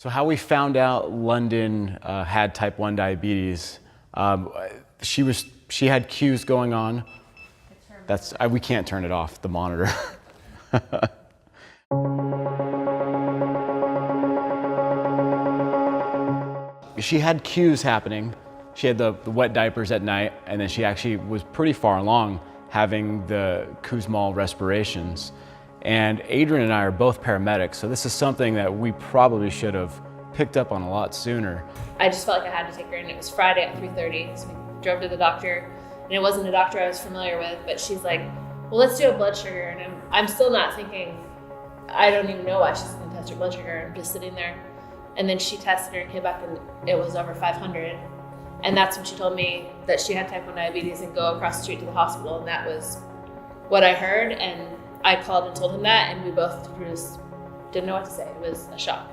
So how we found out London had type 1 diabetes, she had cues going on. We can't turn it off, the monitor. She had cues happening. She had the wet diapers at night, and then she actually was pretty far along having the Kussmaul respirations. And Adrian and I are both paramedics, so this is something that we probably should have picked up on a lot sooner. I just felt like I had to take her in. It was Friday at 3:30, so we drove to the doctor, and it wasn't a doctor I was familiar with, but she's like, well, let's do a blood sugar. And I'm still not thinking, I don't even know why she's gonna test her blood sugar. I'm just sitting there. And then she tested her and came back and it was over 500. And that's when she told me that she had type 1 diabetes and go across the street to the hospital. And that was what I heard. And I called and told him that, and we both just didn't know what to say. It was a shock.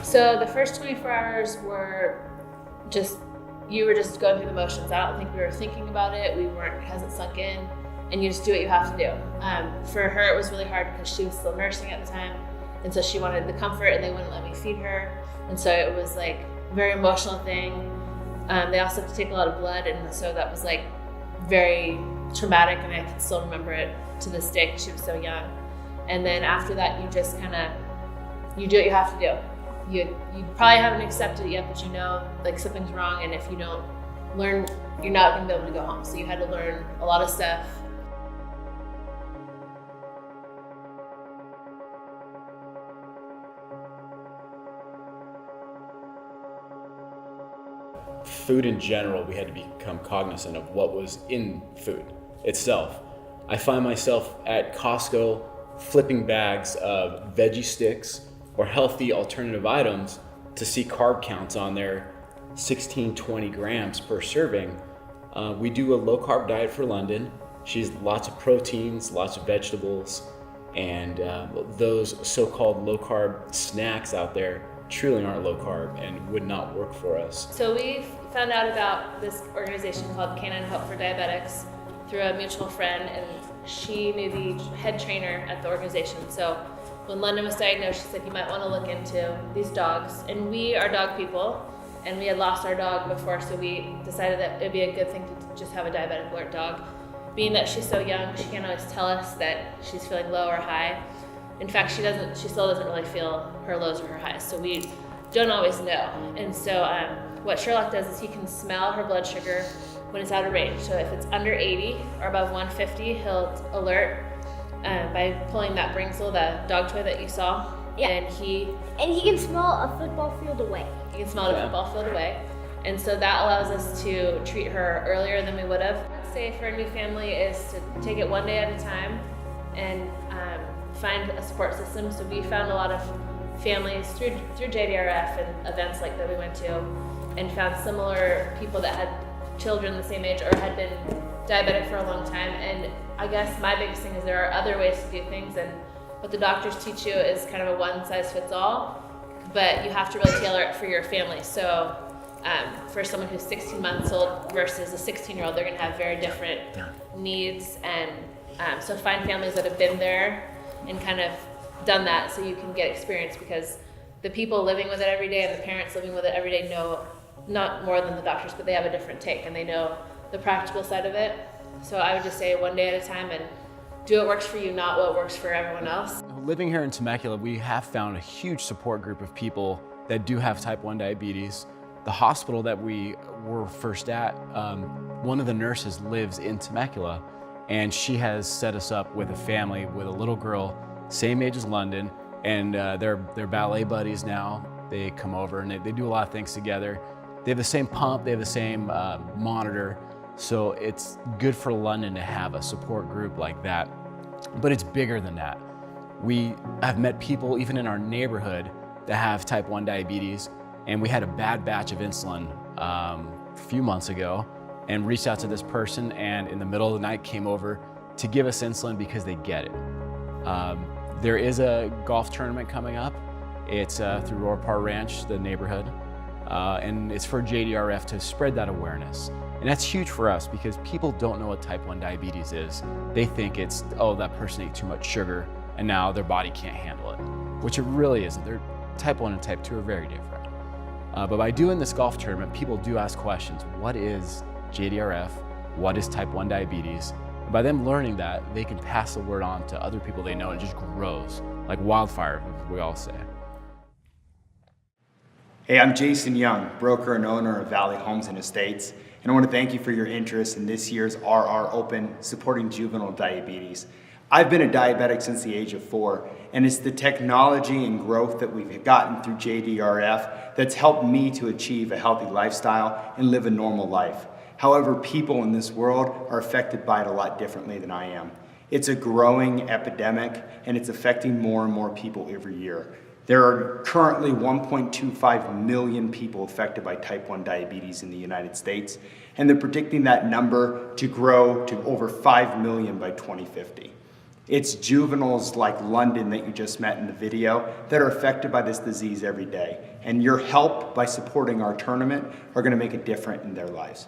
So the first 24 hours were just, you were just going through the motions. I don't think we were thinking about it. It hasn't sunk in, and you just do what you have to do. For her, it was really hard because she was still nursing at the time. And so she wanted the comfort, and they wouldn't let me feed her. And so it was like a very emotional thing. They also have to take a lot of blood, and so that was like very traumatic, and I can still remember it to this day because she was so young. And then after that, you just you do what you have to do. You probably haven't accepted it yet, but you know like something's wrong, and if you don't learn, you're not gonna be able to go home. So you had to learn a lot of stuff. Food in general, we had to become cognizant of what was in food itself. I find myself at Costco flipping bags of veggie sticks or healthy alternative items to see carb counts on there, 16, 20 grams per serving. We do a low carb diet for London. She's lots of proteins, lots of vegetables, and those so-called low carb snacks out there truly aren't low carb and would not work for us. So we found out about this organization called Canine Help for Diabetics through a mutual friend, and she knew the head trainer at the organization. So when London was diagnosed, she said, you might want to look into these dogs. And we are dog people, and we had lost our dog before, so we decided that it'd be a good thing to just have a diabetic alert dog. Being that she's so young, she can't always tell us that she's feeling low or high. In fact, she still doesn't really feel her lows or her highs, so we don't always know. And so what Sherlock does is he can smell her blood sugar when it's out of range. So if it's under 80 or above 150, he'll alert by pulling that Bringsel, the dog toy that you saw. Yeah. And he can smell a football field away. He can smell a football field away. And so that allows us to treat her earlier than we would have. I'd say for a new family is to take it one day at a time and find a support system. So we found a lot of families through JDRF and events like that we went to, and found similar people that had children the same age or had been diabetic for a long time. And I guess my biggest thing is there are other ways to do things, and what the doctors teach you is kind of a one-size-fits-all, but you have to really tailor it for your family. So for someone who's 16 months old versus a 16-year-old, they're gonna have very different needs. And so find families that have been there and kind of done that so you can get experience, because the people living with it every day and the parents living with it every day know not more than the doctors, but they have a different take and they know the practical side of it. So I would just say one day at a time and do what works for you, not what works for everyone else. Living here in Temecula, we have found a huge support group of people that do have type 1 diabetes. The hospital that we were first at, one of the nurses lives in Temecula, and she has set us up with a family with a little girl, same age as London, and they're ballet buddies now. They come over and they do a lot of things together. They have the same pump, they have the same monitor, so it's good for London to have a support group like that. But it's bigger than that. We have met people even in our neighborhood that have type 1 diabetes, and we had a bad batch of insulin a few months ago and reached out to this person, and in the middle of the night came over to give us insulin because they get it. There is a golf tournament coming up. It's through Roar Park Ranch, the neighborhood, and it's for JDRF to spread that awareness. And that's huge for us because people don't know what type 1 diabetes is. They think it's, oh, that person ate too much sugar and now their body can't handle it, which it really isn't. type 1 and type 2 are very different. But by doing this golf tournament, people do ask questions. What is JDRF? What is type 1 diabetes? And by them learning that, they can pass the word on to other people they know, and it just grows like wildfire, as we all say. Hey, I'm Jason Young, broker and owner of Valley Homes and Estates, and I want to thank you for your interest in this year's RR Open supporting juvenile diabetes. I've been a diabetic since the age of 4, and it's the technology and growth that we've gotten through JDRF that's helped me to achieve a healthy lifestyle and live a normal life. However, people in this world are affected by it a lot differently than I am. It's a growing epidemic, and it's affecting more and more people every year. There are currently 1.25 million people affected by type 1 diabetes in the United States, and they're predicting that number to grow to over 5 million by 2050. It's juveniles like London that you just met in the video that are affected by this disease every day, and your help by supporting our tournament are going to make a difference in their lives.